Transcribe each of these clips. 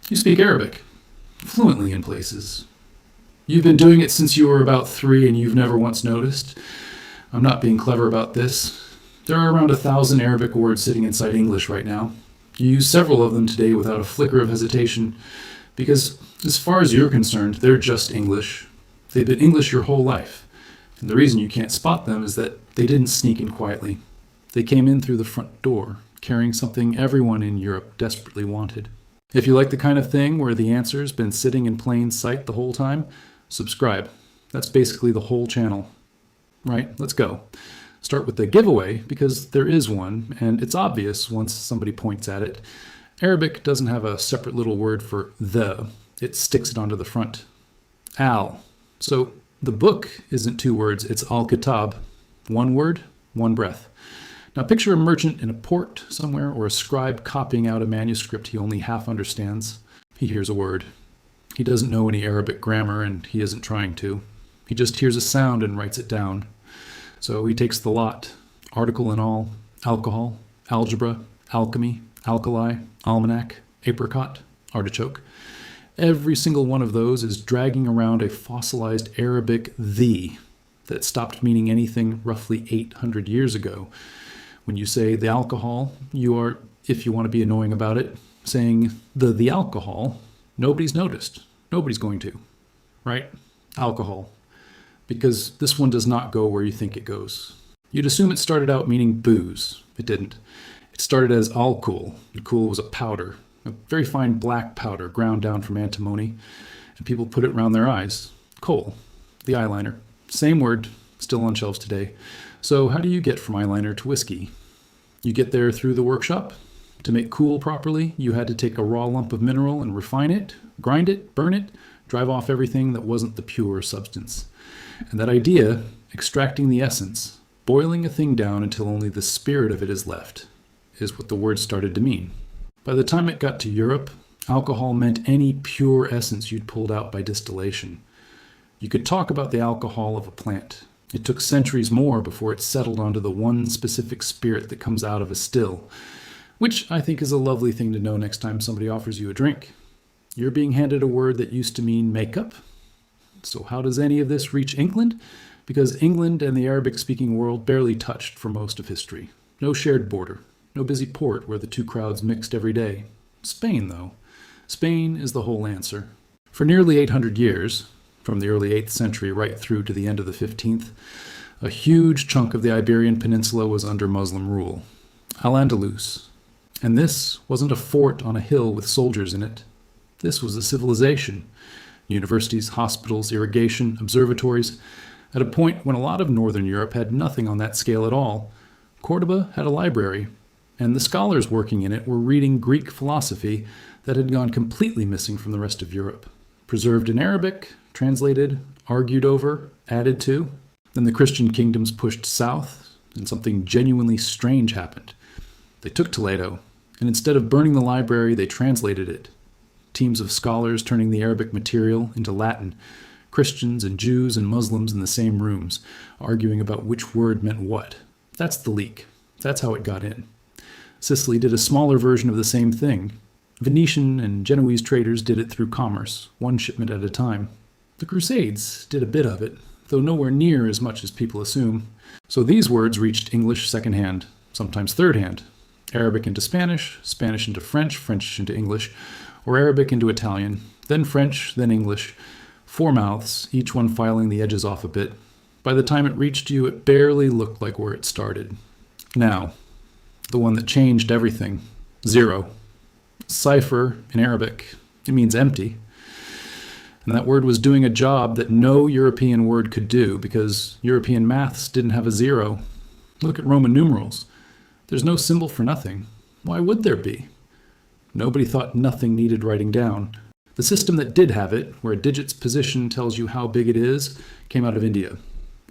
You speak Arabic, fluently in places. You've been doing it since you were about 3 and you've never once noticed. I'm not being clever about this. There are around 1,000 Arabic words sitting inside English right now. You use several of them today without a flicker of hesitation, because as far as you're concerned, they're just English. They've been English your whole life. And the reason you can't spot them is that they didn't sneak in quietly. They came in through the front door, carrying something everyone in Europe desperately wanted. If you like the kind of thing where the answer's been sitting in plain sight the whole time, subscribe. That's basically the whole channel. Right, let's go. Start with the giveaway, because there is one, and it's obvious once somebody points at it. Arabic doesn't have a separate little word for the. It sticks it onto the front. Al. So the book isn't 2 words, it's al-kitab. 1 word, 1 breath. Now picture a merchant in a port somewhere, or a scribe copying out a manuscript he only half understands. He hears a word. He doesn't know any Arabic grammar, and he isn't trying to. He just hears a sound and writes it down. So he takes the lot, article and all, alcohol, algebra, alchemy, alkali, almanac, apricot, artichoke. Every single one of those is dragging around a fossilized Arabic "the" that stopped meaning anything roughly 800 years ago. When you say the alcohol, you are, if you want to be annoying about it, saying the alcohol. Nobody's noticed. Nobody's going to. Right? Alcohol. Because this one does not go where you think it goes. You'd assume it started out meaning booze. It didn't. It started as alcohol. Alcohol was a powder, a very fine black powder ground down from antimony, and people put it around their eyes. Kohl, the eyeliner. Same word, still on shelves today. So how do you get from eyeliner to whiskey? You get there through the workshop. To make kohl properly, you had to take a raw lump of mineral and refine it, grind it, burn it, drive off everything that wasn't the pure substance. And that idea, extracting the essence, boiling a thing down until only the spirit of it is left, is what the word started to mean. By the time it got to Europe, alcohol meant any pure essence you'd pulled out by distillation. You could talk about the alcohol of a plant. It took centuries more before it settled onto the one specific spirit that comes out of a still, which I think is a lovely thing to know next time somebody offers you a drink. You're being handed a word that used to mean makeup. So how does any of this reach England? Because England and the Arabic-speaking world barely touched for most of history. No shared border, no busy port where the 2 crowds mixed every day. Spain, though. Spain is the whole answer. For nearly 800 years, from the early 8th century right through to the end of the 15th, a huge chunk of the Iberian Peninsula was under Muslim rule. Al-Andalus. And this wasn't a fort on a hill with soldiers in it. This was a civilization. Universities, hospitals, irrigation, observatories, at a point when a lot of Northern Europe had nothing on that scale at all. Cordoba had a library, and the scholars working in it were reading Greek philosophy that had gone completely missing from the rest of Europe. Preserved in Arabic, translated, argued over, added to. Then the Christian kingdoms pushed south, and something genuinely strange happened. They took Toledo, and instead of burning the library, they translated it. Teams of scholars turning the Arabic material into Latin, Christians and Jews and Muslims in the same rooms, arguing about which word meant what. That's the leak. That's how it got in. Sicily did a smaller version of the same thing. Venetian and Genoese traders did it through commerce, one shipment at a time. The Crusades did a bit of it, though nowhere near as much as people assume. So these words reached English secondhand, sometimes thirdhand. Arabic into Spanish, Spanish into French, French into English, or Arabic into Italian, then French, then English. 4 mouths, each one filing the edges off a bit. By the time it reached you, it barely looked like where it started. Now, the one that changed everything. 0. Cipher in Arabic. It means empty. And that word was doing a job that no European word could do because European maths didn't have a 0. Look at Roman numerals. There's no symbol for nothing. Why would there be? Nobody thought nothing needed writing down. The system that did have it, where a digit's position tells you how big it is, came out of India.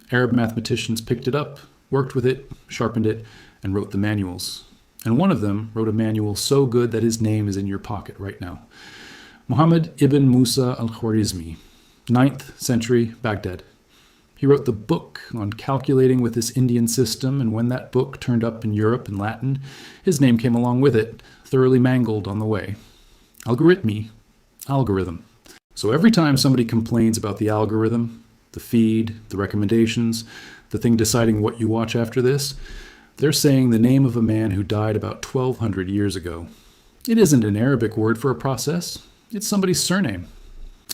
Arab mathematicians picked it up, worked with it, sharpened it, and wrote the manuals. And one of them wrote a manual so good that his name is in your pocket right now. Muhammad ibn Musa al-Khwarizmi, 9th century Baghdad. He wrote the book on calculating with this Indian system, and when that book turned up in Europe in Latin, his name came along with it, thoroughly mangled on the way. Algorithmy algorithm. So every time somebody complains about the algorithm, the feed, the recommendations, the thing deciding what you watch after this, they're saying the name of a man who died about 1200 years ago. It isn't an Arabic word for a process, it's somebody's surname.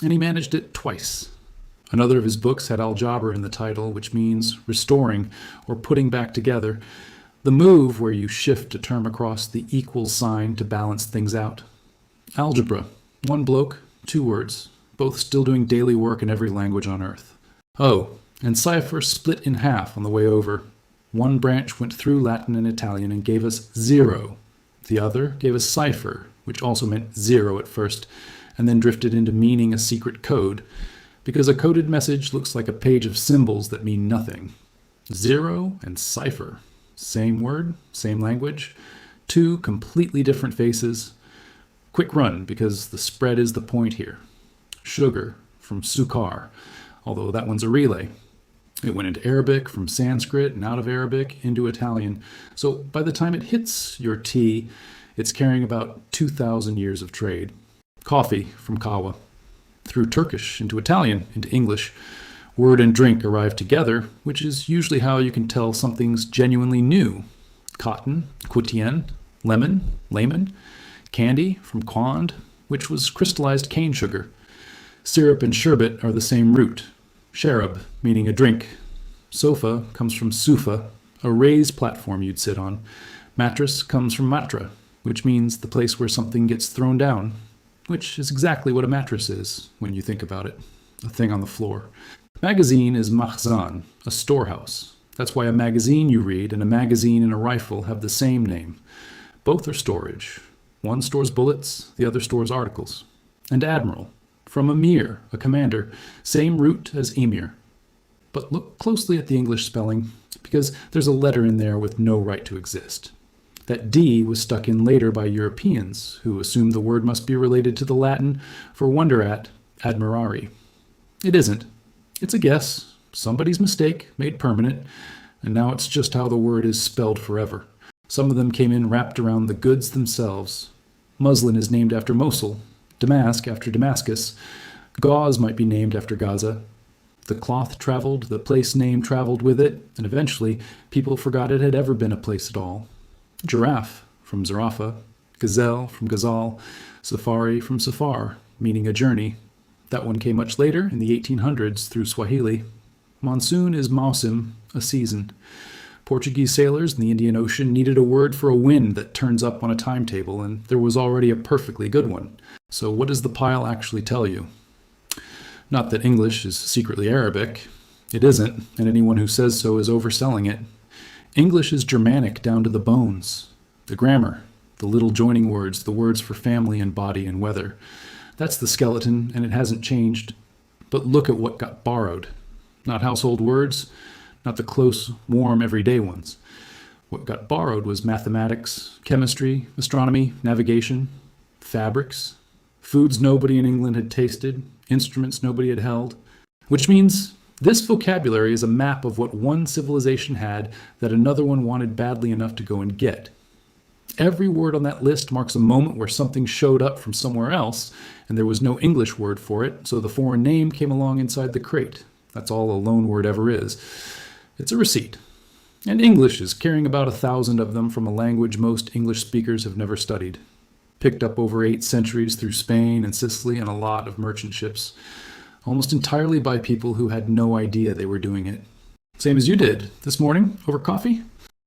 And he managed it twice. Another of his books had algebra in the title, which means restoring or putting back together, the move where you shift a term across the equal sign to balance things out. Algebra, one bloke, two words, both still doing daily work in every language on earth. Oh, and cipher split in half on the way over. One branch went through Latin and Italian and gave us 0. The other gave us cipher, which also meant 0 at first, and then drifted into meaning a secret code, because a coded message looks like a page of symbols that mean nothing. 0 and cipher. Same word, same language, two completely different faces. Quick run, because the spread is the point here. Sugar, from sukar, although that one's a relay. It went into Arabic, from Sanskrit, and out of Arabic into Italian. So by the time it hits your tea, it's carrying about 2,000 years of trade. Coffee, from kawa. Through Turkish into Italian into English. Word and drink arrive together, which is usually how you can tell something's genuinely new. Cotton, quotien, lemon, candy, from quand, which was crystallized cane sugar. Syrup and sherbet are the same root. Sherab, meaning a drink. Sofa comes from sufa, a raised platform you'd sit on. Mattress comes from matra, which means the place where something gets thrown down, which is exactly what a mattress is when you think about it, a thing on the floor. Magazine is makhzan, a storehouse. That's why a magazine you read and a magazine and a rifle have the same name. Both are storage. One stores bullets, the other stores articles. And admiral, from emir, a commander, same root as emir. But look closely at the English spelling, because there's a letter in there with no right to exist. That D was stuck in later by Europeans, who assumed the word must be related to the Latin for wonder at, admirari. It isn't. It's a guess, somebody's mistake, made permanent, and now it's just how the word is spelled forever. Some of them came in wrapped around the goods themselves. Muslin is named after Mosul, damask after Damascus, gauze might be named after Gaza. The cloth traveled, the place name traveled with it, and eventually people forgot it had ever been a place at all. Giraffe, from zarafa, gazelle, from gazal, safari, from safar, meaning a journey. That one came much later, in the 1800s, through Swahili. Monsoon is mausim, a season. Portuguese sailors in the Indian Ocean needed a word for a wind that turns up on a timetable, and there was already a perfectly good one. So what does the pile actually tell you? Not that English is secretly Arabic. It isn't, and anyone who says so is overselling it. English is Germanic down to the bones. The grammar, the little joining words, the words for family and body and weather. That's the skeleton, and it hasn't changed. But look at what got borrowed. Not household words, not the close, warm, everyday ones. What got borrowed was mathematics, chemistry, astronomy, navigation, fabrics, foods nobody in England had tasted, instruments nobody had held. Which means this vocabulary is a map of what one civilization had that another one wanted badly enough to go and get. Every word on that list marks a moment where something showed up from somewhere else, and there was no English word for it, so the foreign name came along inside the crate. That's all a loanword ever is. It's a receipt. And English is carrying about 1,000 of them from a language most English speakers have never studied. Picked up over 8 centuries through Spain and Sicily and a lot of merchant ships. Almost entirely by people who had no idea they were doing it. Same as you did this morning over coffee.